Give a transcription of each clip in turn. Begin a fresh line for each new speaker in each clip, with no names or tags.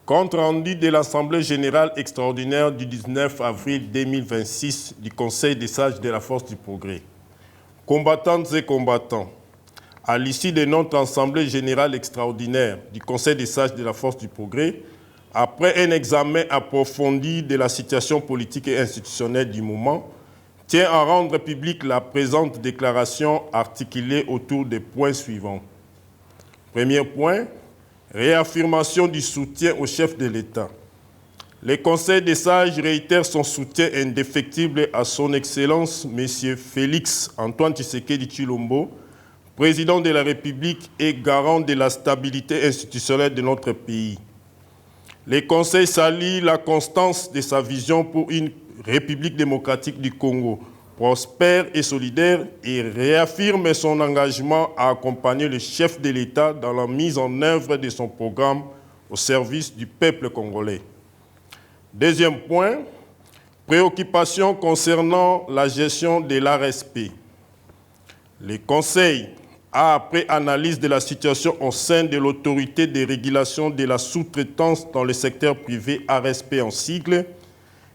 Compte rendu de l'Assemblée générale extraordinaire du 19 avril 2026 du Conseil des sages de la force du progrès. Combattantes et combattants, à l'issue de notre Assemblée générale extraordinaire du Conseil des sages de la force du progrès, après un examen approfondi de la situation politique et institutionnelle du moment, tient à rendre publique la présente déclaration articulée autour des points suivants. Premier point, réaffirmation du soutien au chef de l'État. Le Conseil des sages réitère son soutien indéfectible à son Excellence, M. Félix Antoine Tshisekedi Tshilombo, président de la République et garant de la stabilité institutionnelle de notre pays. Le Conseil salue la constance de sa vision pour une République démocratique du Congo, prospère et solidaire, et réaffirme son engagement à accompagner le chef de l'État dans la mise en œuvre de son programme au service du peuple congolais. Deuxième point, préoccupation concernant la gestion de l'ARSP. Le Conseil a, après analyse de la situation au sein de l'autorité de régulation de la sous-traitance dans le secteur privé, ARSP en sigle,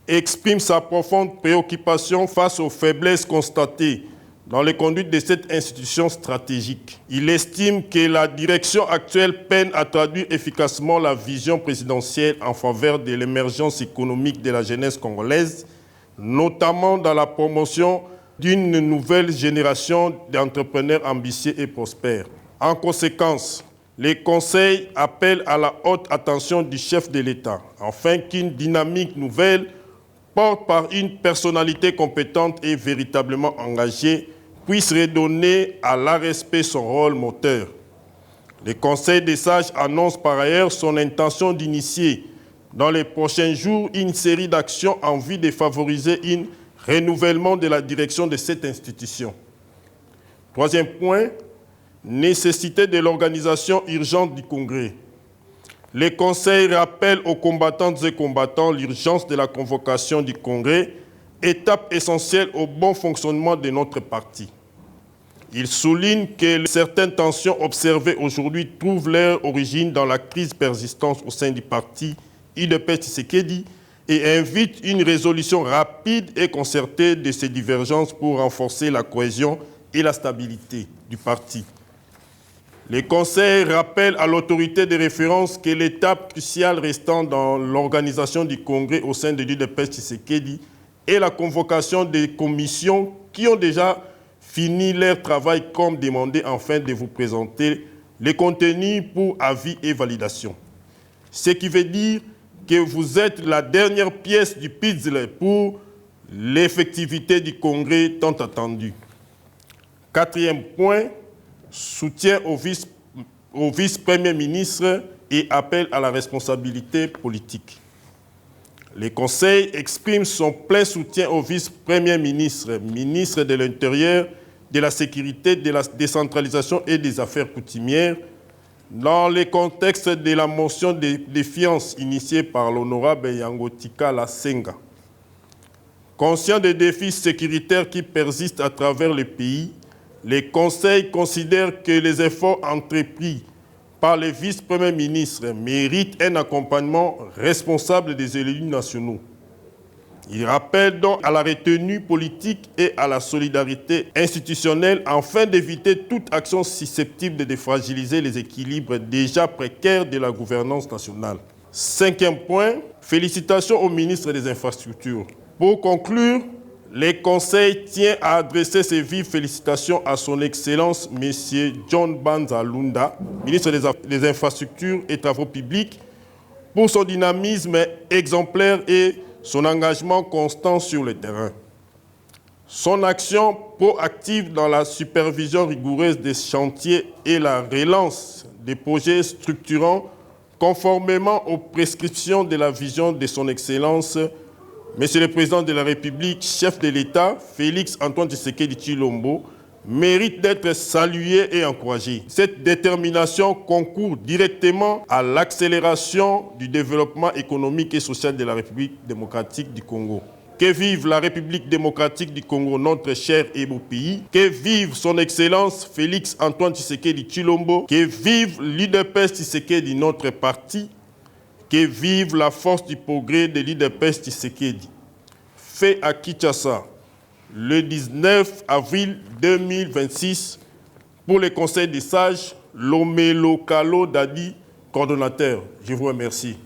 exprime sa profonde préoccupation face aux faiblesses constatées dans les conduites de cette institution stratégique. Il estime que la direction actuelle peine à traduire efficacement la vision présidentielle en faveur de l'émergence économique de la jeunesse congolaise, notamment dans la promotion d'une nouvelle génération d'entrepreneurs ambitieux et prospères. En conséquence, les conseils appellent à la haute attention du chef de l'État, afin qu'une dynamique nouvelle porte par une personnalité compétente et véritablement engagée, puisse redonner à l'ARSP son rôle moteur. Le Conseil des sages annonce par ailleurs son intention d'initier dans les prochains jours une série d'actions en vue de favoriser un renouvellement de la direction de cette institution. Troisième point, nécessité de l'organisation urgente du Congrès. Le Conseil rappelle aux combattantes et combattants l'urgence de la convocation du Congrès, étape essentielle au bon fonctionnement de notre parti. Il souligne que certaines tensions observées aujourd'hui trouvent leur origine dans la crise persistante au sein du parti UDPS Tshisekedi et invite une résolution rapide et concertée de ces divergences pour renforcer la cohésion et la stabilité du parti. Le Conseil rappelle à l'autorité de référence que l'étape cruciale restant dans l'organisation du Congrès au sein de l'UDPS Tshisekedi est la convocation des commissions qui ont déjà fini leur travail comme demandé afin de vous présenter les contenus pour avis et validation. Ce qui veut dire que vous êtes la dernière pièce du puzzle pour l'effectivité du Congrès tant attendu. Quatrième point, soutien au vice-premier ministre et appel à la responsabilité politique. Le Conseil exprime son plein soutien au vice-premier ministre, ministre de l'Intérieur, de la Sécurité, de la décentralisation et des affaires coutumières, dans le contexte de la motion de défiance initiée par l'honorable Yangotika Lasenga. Conscient des défis sécuritaires qui persistent à travers le pays, le Conseil considère que les efforts entrepris par le vice-premier ministre méritent un accompagnement responsable des élus nationaux. Il rappelle donc à la retenue politique et à la solidarité institutionnelle afin d'éviter toute action susceptible de fragiliser les équilibres déjà précaires de la gouvernance nationale. Cinquième point, félicitations au ministre des Infrastructures. Pour conclure, le Conseil tient à adresser ses vives félicitations à son Excellence, M. John Banza Lunda, ministre des Infrastructures et Travaux publics, pour son dynamisme exemplaire et son engagement constant sur le terrain. Son action proactive dans la supervision rigoureuse des chantiers et la relance des projets structurants conformément aux prescriptions de la vision de son Excellence, Monsieur le Président de la République, chef de l'État, Félix Antoine Tshisekedi Tshilombo, mérite d'être salué et encouragé. Cette détermination concourt directement à l'accélération du développement économique et social de la République démocratique du Congo. Que vive la République démocratique du Congo, notre cher et beau pays. Que vive son Excellence Félix Antoine Tshisekedi Tshilombo. Que vive l'UDPS Tshisekedi, notre parti. Que vive la force du progrès de l'IDPS Tshisekedi. Fait à Kinshasa le 19 avril 2026 pour le Conseil des sages, Lomelo Kalo Dadi, coordonnateur. Je vous remercie.